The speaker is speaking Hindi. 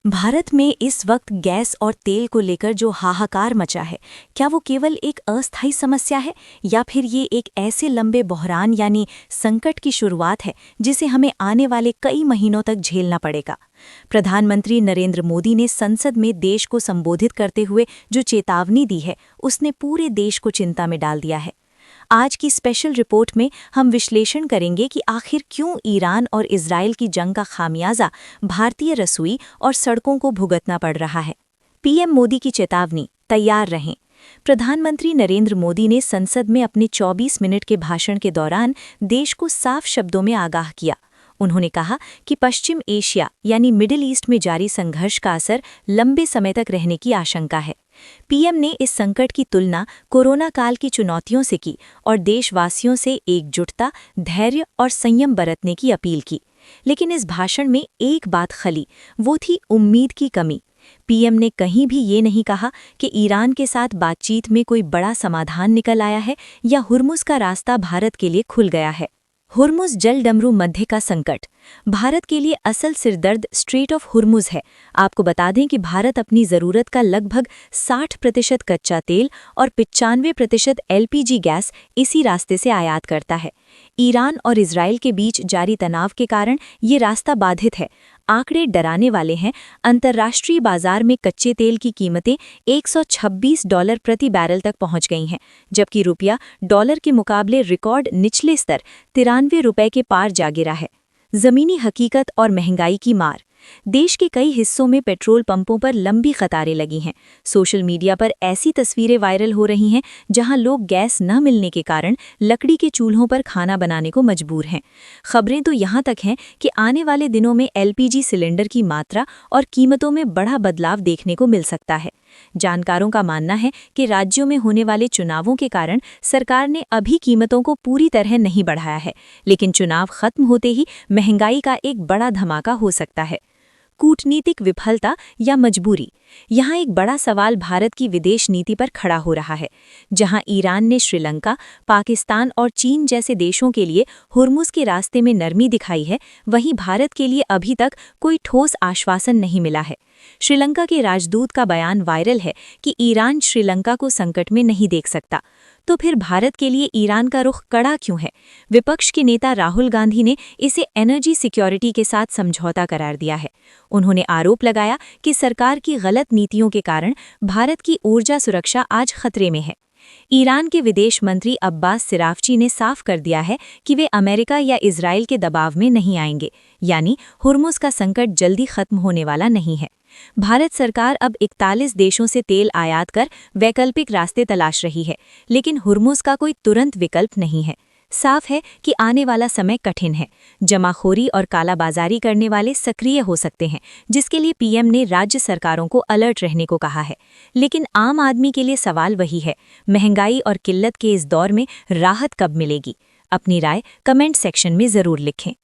भारत में इस वक्त गैस और तेल को लेकर जो हाहाकार मचा है, क्या वो केवल एक अस्थायी समस्या है या फिर ये एक ऐसे लंबे बहरान यानी संकट की शुरुआत है जिसे हमें आने वाले कई महीनों तक झेलना पड़ेगा। प्रधानमंत्री नरेंद्र मोदी ने संसद में देश को संबोधित करते हुए जो चेतावनी दी है, उसने पूरे देश को चिंता में डाल दिया है। आज की स्पेशल रिपोर्ट में हम विश्लेषण करेंगे कि आखिर क्यों ईरान और इजराइल की जंग का खामियाजा भारतीय रसोई और सड़कों को भुगतना पड़ रहा है। पीएम मोदी की चेतावनी, तैयार रहें। प्रधानमंत्री नरेंद्र मोदी ने संसद में अपने 24 मिनट के भाषण के दौरान देश को साफ शब्दों में आगाह किया। उन्होंने कहा कि पश्चिम एशिया यानी मिडिल ईस्ट में जारी संघर्ष का असर लंबे समय तक रहने की आशंका है। पीएम ने इस संकट की तुलना कोरोना काल की चुनौतियों से की और देशवासियों से एकजुटता, धैर्य और संयम बरतने की अपील की। लेकिन इस भाषण में एक बात खली, वो थी उम्मीद की कमी। पीएम ने कहीं भी ये नहीं कहा कि ईरान के साथ बातचीत में कोई बड़ा समाधान निकल आया है या हुर्मुज़ का रास्ता भारत के लिए खुल गया है। हुर्मुज़ जल डमरू मध्य का संकट भारत के लिए असल सिरदर्द स्ट्रेट ऑफ हुर्मुज़ है। आपको बता दें कि भारत अपनी ज़रूरत का लगभग 60% कच्चा तेल और 95% एलपीजी गैस इसी रास्ते से आयात करता है। ईरान और इजराइल के बीच जारी तनाव के कारण ये रास्ता बाधित है। आंकड़े डराने वाले हैं। अंतर्राष्ट्रीय बाजार में कच्चे तेल की कीमतें $126 प्रति बैरल तक पहुंच गई हैं, जबकि रुपया डॉलर के मुकाबले रिकॉर्ड निचले स्तर ₹93 के पार जा गिरा है। ज़मीनी हकीकत और महंगाई की मार देश के कई हिस्सों में पेट्रोल पंपों पर लंबी कतारें लगी हैं। सोशल मीडिया पर ऐसी तस्वीरें वायरल हो रही हैं जहां लोग गैस न मिलने के कारण लकड़ी के चूल्हों पर खाना बनाने को मजबूर हैं। खबरें तो यहां तक हैं कि आने वाले दिनों में एलपीजी सिलेंडर की मात्रा और कीमतों में बड़ा बदलाव देखने को मिल सकता है। जानकारों का मानना है कि राज्यों में होने वाले चुनावों के कारण सरकार ने अभी कीमतों को पूरी तरह नहीं बढ़ाया है, लेकिन चुनाव खत्म होते ही महंगाई का एक बड़ा धमाका हो सकता है। कूटनीतिक विफलता या मजबूरी, यहाँ एक बड़ा सवाल भारत की विदेश नीति पर खड़ा हो रहा है। जहाँ ईरान ने श्रीलंका, पाकिस्तान और चीन जैसे देशों के लिए हुर्मुज़ के रास्ते में नरमी दिखाई है, वहीं भारत के लिए अभी तक कोई ठोस आश्वासन नहीं मिला है। श्रीलंका के राजदूत का बयान वायरल है कि ईरान श्रीलंका को संकट में नहीं देख सकता। तो फिर भारत के लिए ईरान का रुख कड़ा क्यों है? विपक्ष के नेता राहुल गांधी ने इसे एनर्जी सिक्योरिटी के साथ समझौता करार दिया है। उन्होंने आरोप लगाया कि सरकार की गलत नीतियों के कारण भारत की ऊर्जा सुरक्षा आज खतरे में है। ईरान के विदेश मंत्री अब्बास सिरागची ने साफ कर दिया है कि वे अमेरिका या इजराइल के दबाव में नहीं आएंगे, यानी हुर्मुज़ का संकट जल्दी खत्म होने वाला नहीं है। भारत सरकार अब 41 देशों से तेल आयात कर वैकल्पिक रास्ते तलाश रही है, लेकिन हुर्मुज़ का कोई तुरंत विकल्प नहीं है। साफ है कि आने वाला समय कठिन है। जमाखोरी और कालाबाजारी करने वाले सक्रिय हो सकते हैं, जिसके लिए पीएम ने राज्य सरकारों को अलर्ट रहने को कहा है। लेकिन आम आदमी के लिए सवाल वही है, महंगाई और किल्लत के इस दौर में राहत कब मिलेगी? अपनी राय कमेंट सेक्शन में ज़रूर लिखें।